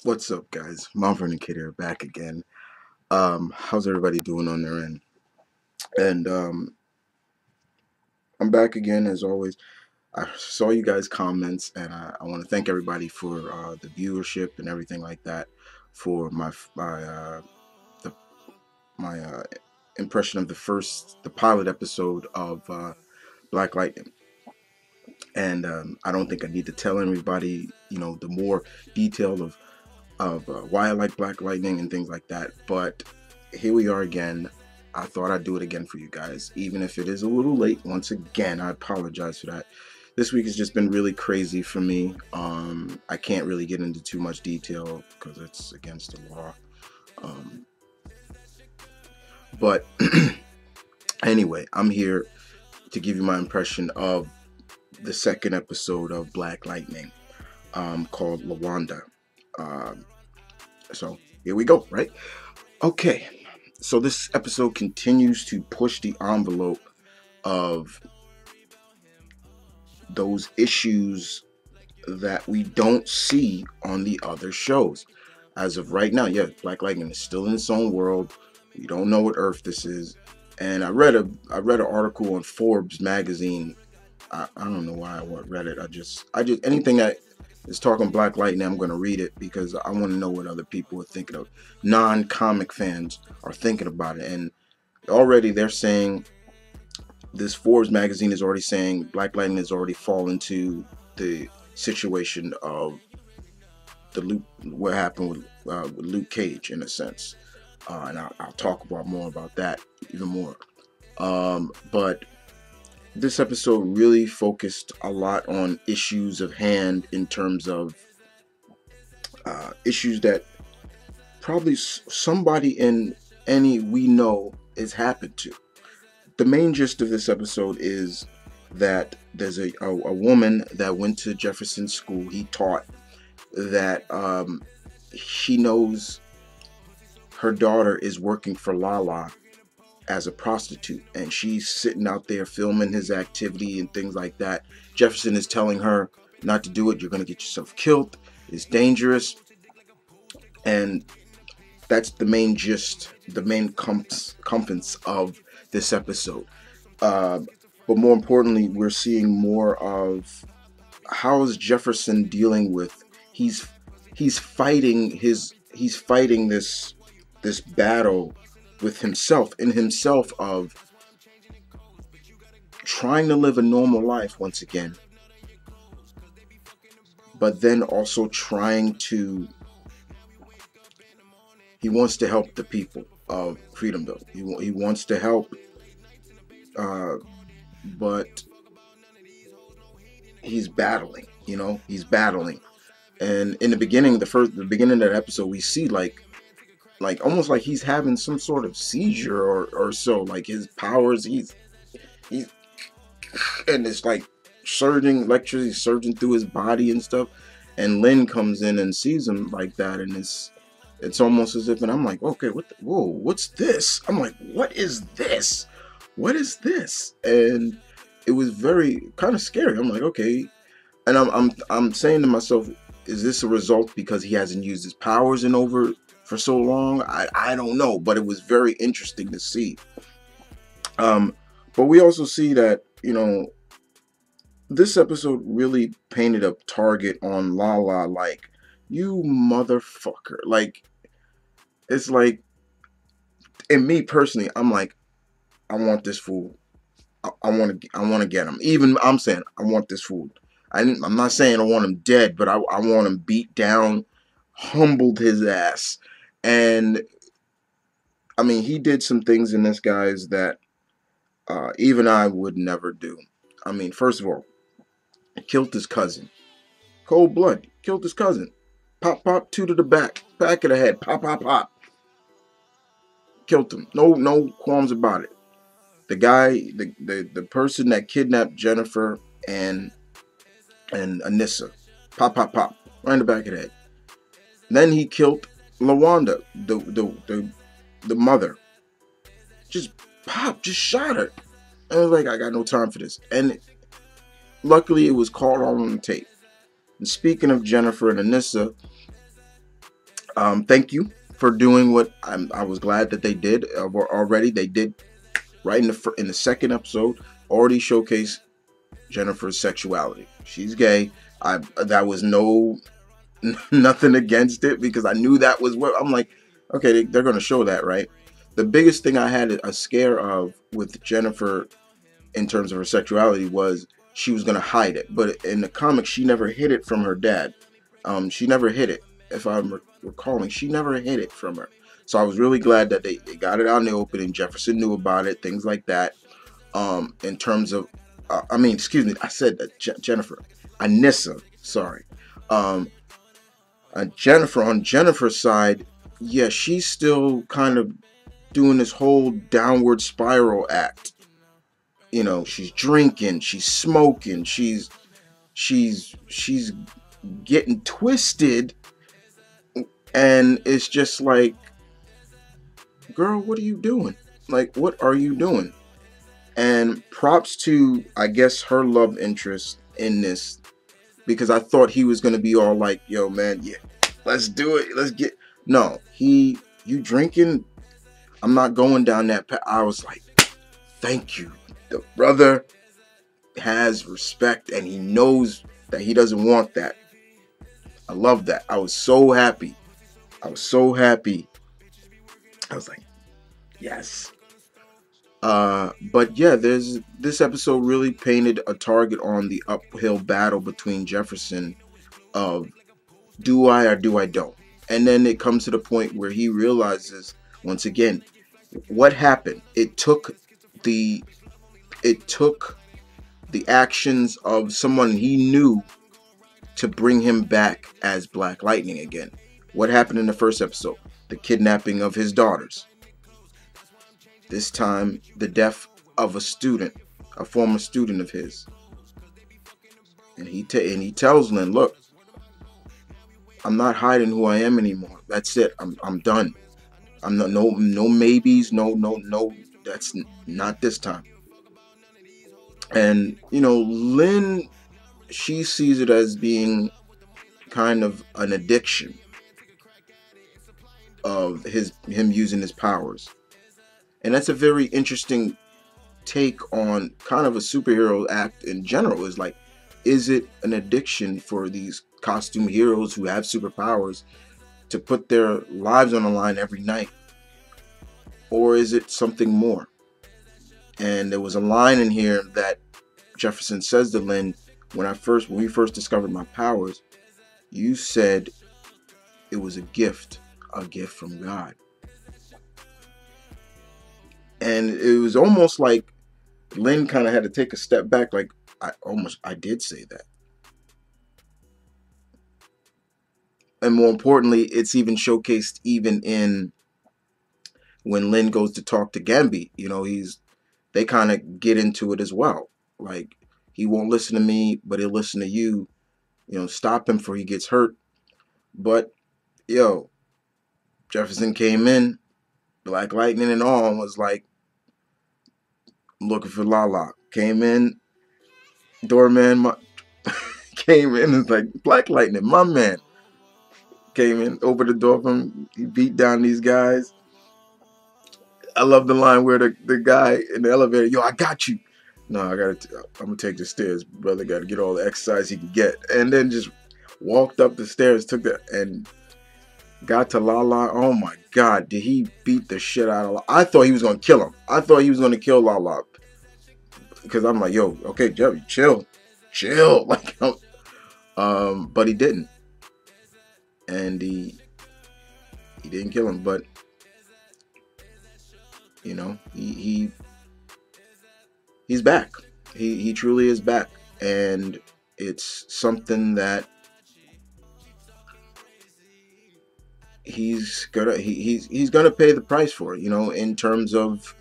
What's up, guys? Vernon here, back again. How's everybody doing on their end? And I'm back again as always. I saw you guys' comments, and I want to thank everybody for the viewership and everything like that for the, my impression of the pilot episode of Black Lightning. And I don't think I need to tell everybody, the more detail of why I like Black Lightning and things like that. But here we are again. I thought I'd do it again for you guys, even if it is a little late. Once again, I apologize for that. This week has just been really crazy for me. I can't really get into too much detail because it's against the law. Um, but anyway, I'm here to give you my impression of the second episode of Black Lightning, called Lawanda. Um, so here we go, right? Okay, so this episode continues to push the envelope of those issues that we don't see on the other shows. As of right now, yeah, Black Lightning is still in its own world. We don't know what Earth this is. And I read an article on Forbes magazine. I don't know why I read it. I just anything that is talking Black Lightning, I'm gonna read it because I want to know what other people are thinking of. Non-comic fans are thinking about it, and already they're saying this Forbes magazine is already saying Black Lightning has already fallen to the situation of what happened with Luke Cage in a sense, and I'll talk about more about that even more. But this episode really focused a lot on issues of hand in terms of issues that probably somebody in any we know is happened to. The main gist of this episode is that there's a woman that went to Jefferson School. He taught that she knows her daughter is working for Lala as a prostitute, and she's sitting out there filming his activity and things like that. Jefferson is telling her not to do it. You're going to get yourself killed. It's dangerous. And that's the main gist, the main compass of this episode. But more importantly, we're seeing more of how is Jefferson dealing with he's fighting this battle with himself of trying to live a normal life once again, but then also he wants to help the people of Freedomville. He wants to help, but he's battling. He's battling. And in the beginning of that episode, we see like almost like he's having some sort of seizure or so. Like his powers, he's and it's like electricity surging through his body and stuff. And Lynn comes in and sees him like that, and it's almost as if, and I'm like, okay, whoa, what's this? I'm like, what is this? What is this? And it was very kind of scary. I'm like, okay, and I'm saying to myself, is this a result because he hasn't used his powers for so long? I don't know, but it was very interesting to see. But we also see that this episode really painted a target on Lala, like, you motherfucker. Like, it's like, and me personally, I'm like, I want this fool. I want to get him. Even I'm saying I want this fool. I'm not saying I want him dead, but I want him beat down, humbled his ass. And I mean, he did some things in this, guys, that even I would never do. I mean, first of all, he killed his cousin. Cold blood. Killed his cousin. Pop, pop, two to the back of the head. Pop, pop, pop. Killed him. No qualms about it. The guy, the person that kidnapped Jennifer and Anissa. Pop, pop, pop. Right in the back of the head. Then he killed Lawanda, the mother. Just just shot her. I was like, I got no time for this. And luckily it was caught on tape. And speaking of Jennifer and Anissa, Thank you for doing what I was glad that they did already. They did right in the second episode already showcase Jennifer's sexuality. She's gay. That was no nothing against it because I knew that was what I'm like. Okay, they're going to show that, right? The biggest thing I had a scare of with Jennifer in terms of her sexuality was she was going to hide it, but in the comics she never hid it from her dad. She never hid it. If I'm recalling, she never hid it from her. So I was really glad that they got it out in the open and Jefferson knew about it, things like that. In terms of, excuse me, I said that Jennifer, Anissa, sorry. Um, Jennifer, on Jennifer's side, yeah, she's still kind of doing this whole downward spiral act. You know, she's drinking, she's smoking, she's getting twisted, and it's just like, girl, what are you doing? Like, what are you doing? And props to, I guess, her love interest in this, because I thought he was gonna be all like, yo, man, yeah, let's do it, let's get. No, you drinking? I'm not going down that path. I was like, thank you. The brother has respect and he knows that he doesn't want that. I love that. I was so happy. I was so happy. I was like, yes. But yeah, this episode really painted a target on the uphill battle between Jefferson of do I or do I don't. And then it comes to the point where he realizes once again what happened. It took the actions of someone he knew to bring him back as Black Lightning again. What happened in the first episode? The kidnapping of his daughters. This time, the death of a student, a former student of his. And he tells Lynn, look, I'm not hiding who I am anymore. That's it. I'm done. I'm not, no maybes, no. That's not this time. And you know, Lynn, she sees it as being kind of an addiction of him using his powers. And that's a very interesting take on kind of a superhero act in general. Is like, is it an addiction for these costume heroes who have superpowers to put their lives on the line every night? Or is it something more? And there was a line in here that Jefferson says to Lynn, when we first discovered my powers, you said it was a gift from God. And it was almost like Lynn kind of had to take a step back, like, I did say that. And more importantly, it's even showcased even in when Lynn goes to talk to Gambit. You know, they kind of get into it as well. Like, he won't listen to me, but he'll listen to you. You know, stop him before he gets hurt. But, yo, Jefferson came in, Black Lightning and all, and was like, I'm looking for Lala. Came in, doorman came in and was like, Black Lightning, my man. Came in, opened the door for him. He beat down these guys. I love the line where the guy in the elevator, yo, I got you. No, I'm gonna take the stairs. Brother got to get all the exercise he could get. And then just walked up the stairs, and got to Lala. Oh my God, did he beat the shit out of Lala? I thought he was gonna kill him. I thought he was gonna kill Lala. Because I'm like, yo, okay, Jerry, chill. Like, but he didn't. And he didn't kill him, but you know, he's back. He truly is back, and it's something that he's gonna pay the price for. You know, in terms of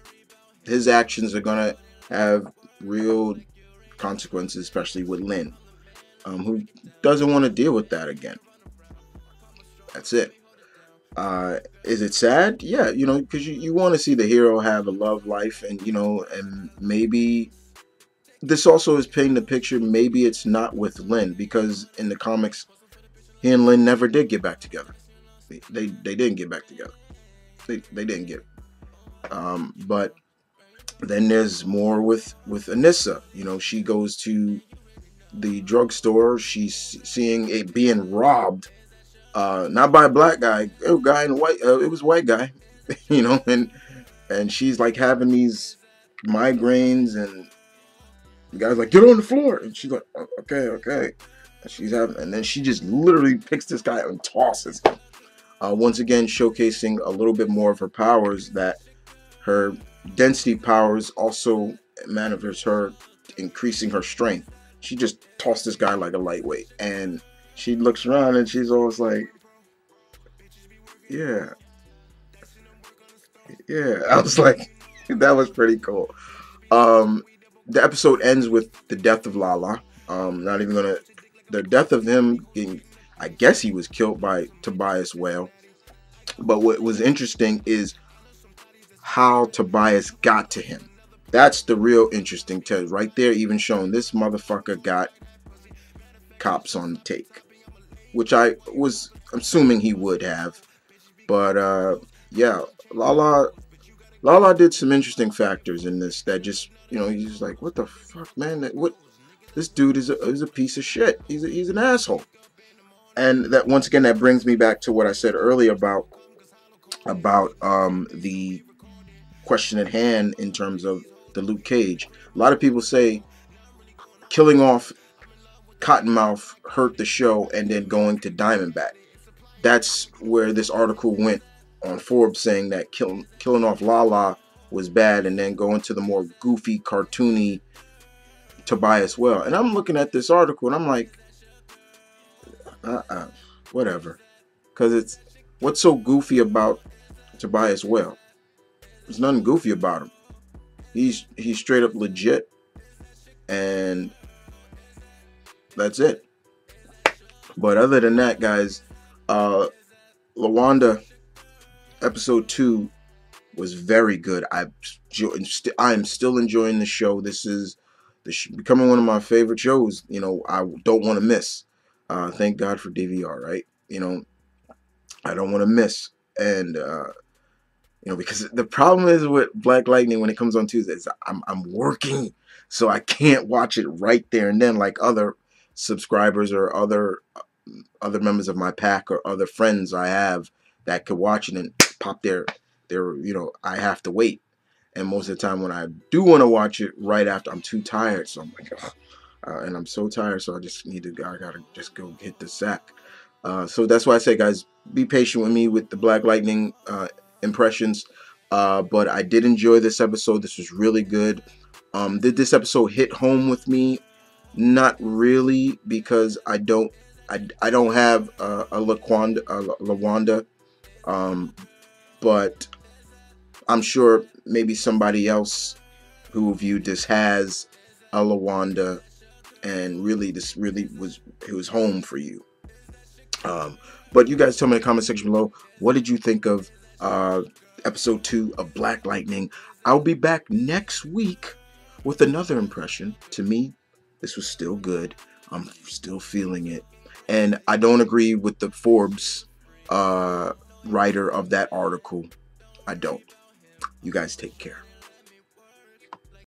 his actions are gonna have real consequences, especially with Lynn, who doesn't want to deal with that again. That's it. Is it sad? Yeah, you know, because you want to see the hero have a love life, and you know, and maybe this also is painting the picture. Maybe it's not with Lynn, because in the comics, he and Lynn never did get back together. They didn't get back together. They didn't get. But then there's more with Anissa. You know, she goes to the drugstore. She's seeing it being robbed, not by a black guy, a guy in white. It was a white guy, you know, and she's like having these migraines, and the guy's like, "Get on the floor," and she's like, "Okay, okay." And she's having, and then she just literally picks this guy and tosses him. Once again, showcasing a little bit more of her powers, that her density powers also manifest her increasing her strength. She just tossed this guy like a lightweight, and she looks around and she's always like, "Yeah, yeah." I was like, that was pretty cool. The episode ends with the death of Lala. Not even gonna, the death of him being, I guess he was killed by Tobias Whale. But what was interesting is how Tobias got to him. That's the real interesting test right there. Even showing this motherfucker got cops on the take, which I was assuming he would have. But yeah, Lala did some interesting factors in this that just, you know, he's just like, what the fuck, man? What, this dude is a piece of shit. He's an asshole. And that, once again, that brings me back to what I said earlier about the question at hand in terms of the Luke Cage. A lot of people say killing off Cottonmouth hurt the show, and then going to Diamondback. That's where this article went on Forbes, saying that killing off Lala was bad, and then going to the more goofy, cartoony Tobias Well. And I'm looking at this article and I'm like, whatever. Because it's, what's so goofy about Tobias Well? There's nothing goofy about him. He's straight up legit, and that's it. But other than that, guys, Lawanda episode 2 was very good. I am still enjoying the show. This is becoming one of my favorite shows. You know, I don't want to miss. Thank God for DVR, right? You know, I don't want to miss. And you know, because the problem is with Black Lightning when it comes on Tuesdays, I'm working, so I can't watch it right there and then like other subscribers or other members of my pack or other friends I have that could watch it and pop their you know, I have to wait. And most of the time when I do want to watch it right after, I'm too tired, so I'm like, and I'm so tired, so I just need to, I gotta just go hit the sack. So that's why I say, guys, be patient with me with the Black Lightning impressions. But I did enjoy this episode. This was really good. Did this episode hit home with me? Not really, because I don't have a Lawanda, but I'm sure maybe somebody else who viewed this has a Lawanda, and really this really was home for you. But you guys tell me in the comment section below, what did you think of episode 2 of Black Lightning? I'll be back next week with another impression. To me, this was still good. I'm still feeling it. And I don't agree with the Forbes writer of that article. I don't. You guys take care.